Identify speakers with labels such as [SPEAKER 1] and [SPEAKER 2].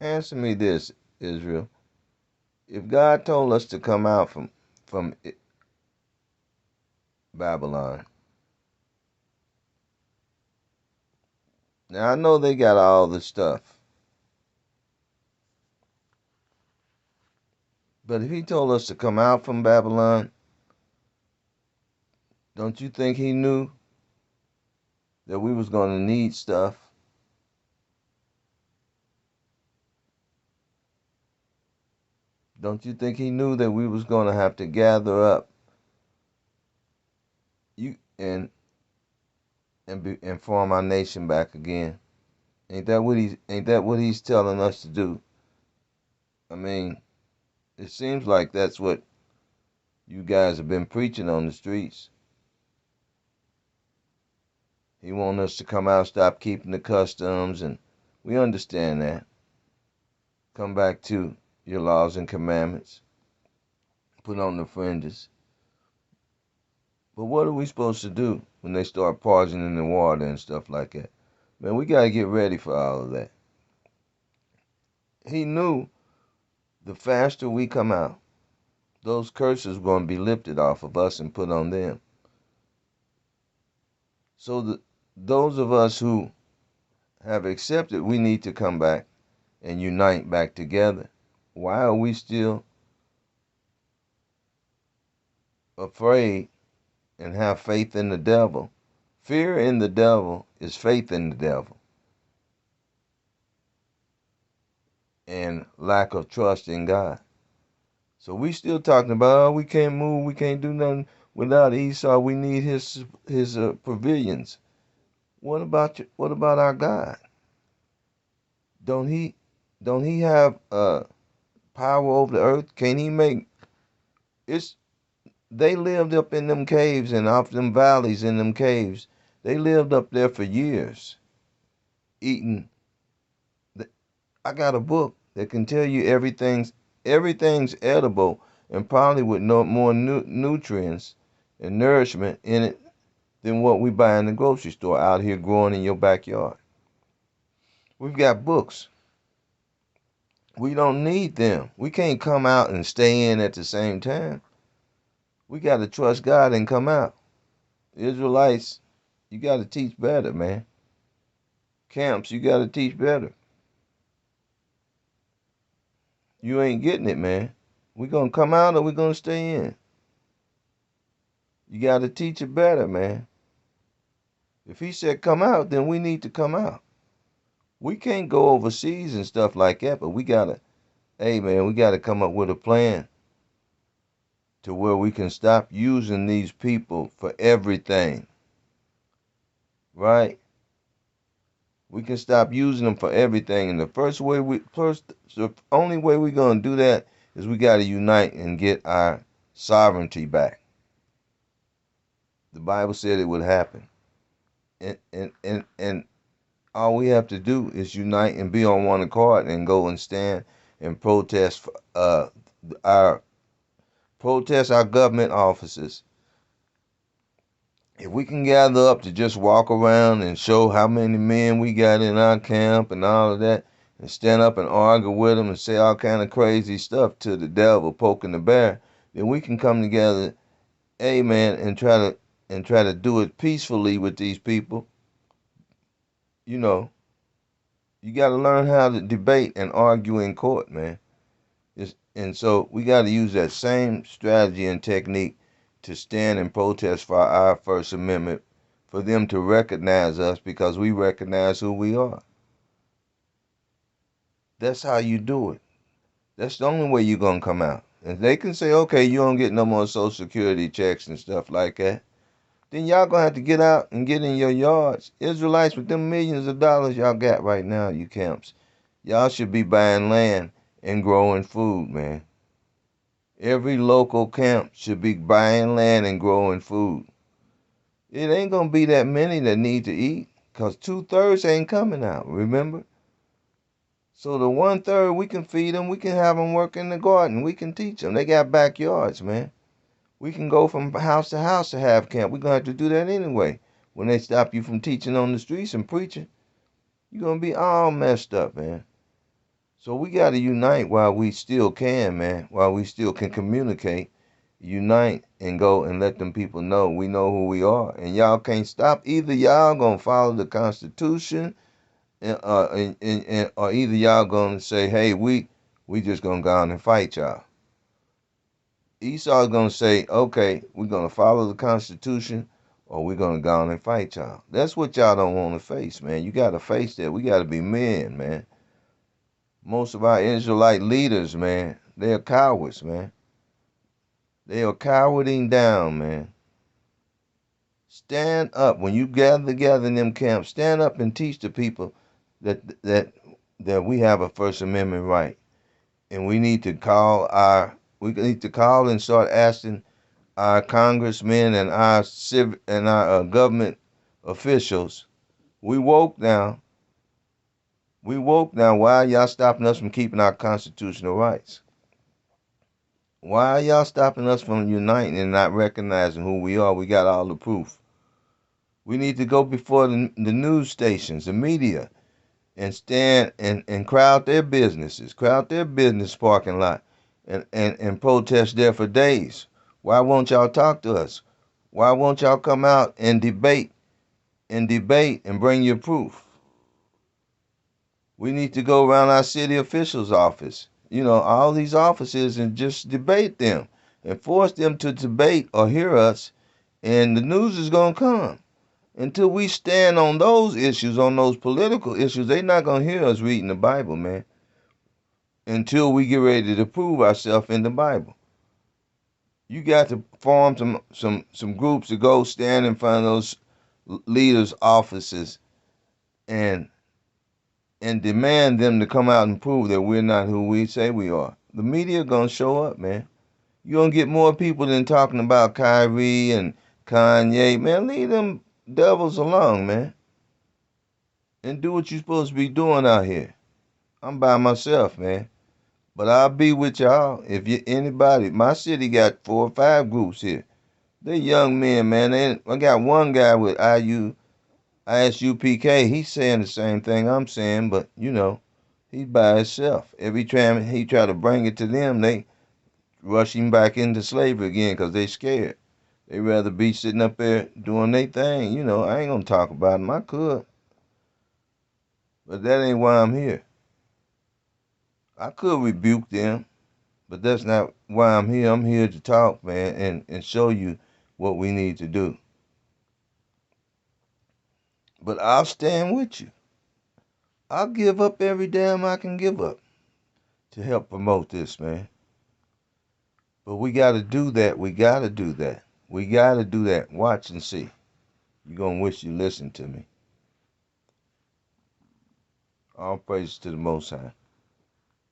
[SPEAKER 1] answer me this, Israel. If God told us to come out from Babylon, now I know they got all the stuff, but if He told us to come out from Babylon, don't you think He knew that we was going to need stuff? Don't you think He knew that we was going to have to gather up you and form our nation back again? Ain't that what He's telling us to do? I mean, it seems like that's what you guys have been preaching on the streets. He wants us to come out, stop keeping the customs, and we understand that. Come back to your laws and commandments. Put on the fringes. But what are we supposed to do when they start poisoning the water and stuff like that? Man, we got to get ready for all of that. He knew the faster we come out, those curses were going to be lifted off of us and put on them. So those of us who have accepted we need to come back and unite back together, why are we still afraid and have faith in the devil? Fear in the devil is faith in the devil. And lack of trust in God. So we still talking about, oh, we can't move, we can't do nothing without Esau. We need his pavilions. What about our God? Don't he have power over the earth? Can he make it's? They lived up in them caves and off them valleys in them caves. They lived up there for years, eating. I got a book that can tell you everything's edible and probably with no more nutrients and nourishment in it than what we buy in the grocery store out here growing in your backyard. We've got books. We don't need them. We can't come out and stay in at the same time. We got to trust God and come out. Israelites, you got to teach better, man. Camps, you got to teach better. You ain't getting it, man. We going to come out or we going to stay in? You got to teach it better, man. If He said come out, then we need to come out. We can't go overseas and stuff like that, but we got to, hey, man, we got to come up with a plan to where we can stop using these people for everything. Right? We can stop using them for everything. And the only way we're going to do that is we got to unite and get our sovereignty back. The Bible said it would happen. And all we have to do is unite and be on one accord and go and stand and protest our government offices. If we can gather up to just walk around and show how many men we got in our camp and all of that, and stand up and argue with them and say all kind of crazy stuff to the devil poking the bear, then we can come together, amen, and try to do it peacefully with these people. You know, you got to learn how to debate and argue in court, man. And so we got to use that same strategy and technique to stand and protest for our First Amendment, for them to recognize us because we recognize who we are. That's how you do it. That's the only way you're going to come out. And they can say, okay, you don't get no more Social Security checks and stuff like that. Then y'all going to have to get out and get in your yards. Israelites, with them millions of dollars y'all got right now, you camps, y'all should be buying land and growing food, man. Every local camp should be buying land and growing food. It ain't going to be that many that need to eat because 2/3 ain't coming out, remember? So the 1/3, we can feed them. We can have them work in the garden. We can teach them. They got backyards, man. We can go from house to house to have camp. We're going to have to do that anyway. When they stop you from teaching on the streets and preaching, you're going to be all messed up, man. So we got to unite while we still can, man. While we still can communicate, unite and go and let them people know we know who we are, and y'all can't stop. Either y'all gonna follow the Constitution, or either y'all gonna say, hey, we just gonna go on and fight y'all. Esau's gonna say, okay, we're gonna follow the Constitution, or we're gonna go on and fight y'all. That's what y'all don't want to face, man. You gotta face that. We gotta be men, man. Most of our Israelite leaders, man, they are cowards, man. They are cowarding down, man. Stand up when you gather together in them camps. Stand up and teach the people that we have a First Amendment right, and we need to call and start asking our congressmen and our civic and our government officials. We woke now. We woke now. Why are y'all stopping us from keeping our constitutional rights? Why are y'all stopping us from uniting and not recognizing who we are? We got all the proof. We need to go before the news stations, the media, and stand and crowd their businesses, crowd their business parking lot, and protest there for days. Why won't y'all talk to us? Why won't y'all come out and debate and bring your proof? We need to go around our city officials' office, all these offices, and just debate them and force them to debate or hear us, and the news is going to come. Until we stand on those issues, on those political issues, they're not going to hear us reading the Bible, man, until we get ready to prove ourselves in the Bible. You got to form some groups to go stand in front of those leaders' offices and demand them to come out and prove that we're not who we say we are. The media gonna show up, man. You're gonna get more people than talking about Kyrie and Kanye. Man, leave them devils alone, man. And do what you're supposed to be doing out here. I'm by myself, man. But I'll be with y'all if you anybody. My city got 4 or 5 groups here. They're young men, man. I got one guy with ISUPK. He's saying the same thing I'm saying, but he's by himself. Every time he try to bring it to them, they rush him back into slavery again because they scared. They rather be sitting up there doing their thing. I ain't gonna talk about them. I could, but that ain't why I'm here. I could rebuke them, but that's not why I'm here. I'm here to talk, man, and show you what we need to do. But I'll stand with you. I'll give up every damn I can give up to help promote this, man. But we got to do that. We got to do that. We got to do that. Watch and see. You're going to wish you listened to me. All praise to the Most High.